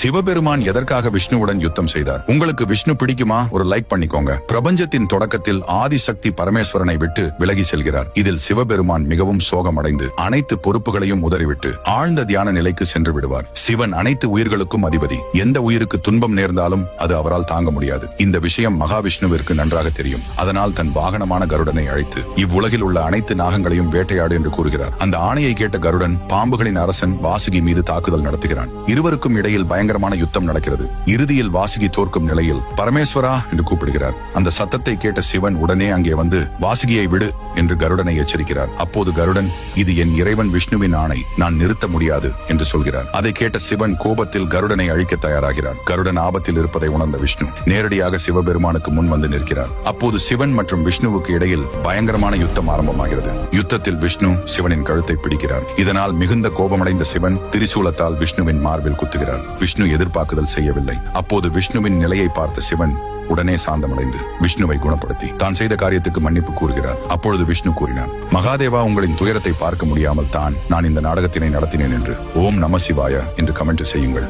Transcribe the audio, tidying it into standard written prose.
சிவபெருமான் எதற்காக விஷ்ணுவுடன் யுத்தம் செய்தார்? உங்களுக்கு விஷ்ணு பிடிக்குமா? ஒரு லைக் பண்ணிக்கோங்க. பிரபஞ்சத்தின் தொடக்கத்தில் ஆதிசக்தி பரமேஸ்வரனை விட்டு விலகி செல்கிறார். இதில் சிவபெருமான் மிகவும் சோகமடைந்து அனைத்து பொறுப்புகளையும் உதறிவிட்டு ஆழ்ந்த தியான நிலைக்கு சென்று விடுவார். சிவன் அனைத்து உயிர்களுக்கும் அதிபதி. எந்த உயிருக்கு துன்பம் நேர்ந்தாலும் அது அவரால் தாங்க முடியாது. இந்த விஷயம் மகாவிஷ்ணுவிற்கு நன்றாக தெரியும். அதனால் தன் வாகனமான கருடனை அழைத்து இவ்வுலகில் உள்ள அனைத்து நாகங்களையும் வேட்டையாடு என்று கூறுகிறார். அந்த ஆணையை கேட்ட கருடன் பாம்புகளின் அரசன் வாசுகி மீது தாக்குதல் நடத்துகிறான். இருவருக்கும் இடையில் பயங்கரமான யுத்தம் நடக்கிறது. இறுதியில் வாசுகி தோற்கும் நிலையில் பரமேஸ்வரா என்று கூப்பிடுகிறார். அந்த சத்தத்தை கேட்ட சிவன் உடனே அங்கே வந்து வாசுகியை விடு என்று கருடனை எச்சரிக்கிறார். அப்போது கருடன், இது என் இறைவன் விஷ்ணுவின் ஆணை, நான் நிறுத்த முடியாது என்று சொல்கிறார். அதை கேட்ட சிவன் கோபத்தில் கருடனை அழிக்க தயாராகிறார். கருடன் ஆபத்தில் இருப்பதை உணர்ந்த விஷ்ணு நேரடியாக சிவபெருமானுக்கு முன் வந்து நிற்கிறார். அப்போது சிவன் மற்றும் விஷ்ணுவுக்கு இடையில் பயங்கரமான யுத்தம் ஆரம்பமாகிறது. யுத்தத்தில் விஷ்ணு சிவனின் கழுத்தை பிடிக்கிறார். இதனால் மிகுந்த கோபமடைந்த சிவன் திரிசூலத்தால் விஷ்ணுவின் மார்பில் குத்துகிறார். விஷ்ணு எதிர்பார்க்குதல் செய்யவில்லை. அப்போது விஷ்ணுவின் நிலையை பார்த்த சிவன் உடனே சாந்தமடைந்து விஷ்ணுவை குணப்படுத்தி தான் செய்த காரியத்துக்கு மன்னிப்பு கூறுகிறார். அப்பொழுது விஷ்ணு கூறினார், மகாதேவா, உங்களின் துயரத்தை பார்க்க முடியாமல் தான் நான் இந்த நாடகத்தினை நடத்தினேன் என்று ஓம் நம சிவாய என்று கமெண்ட் செய்யுங்கள்.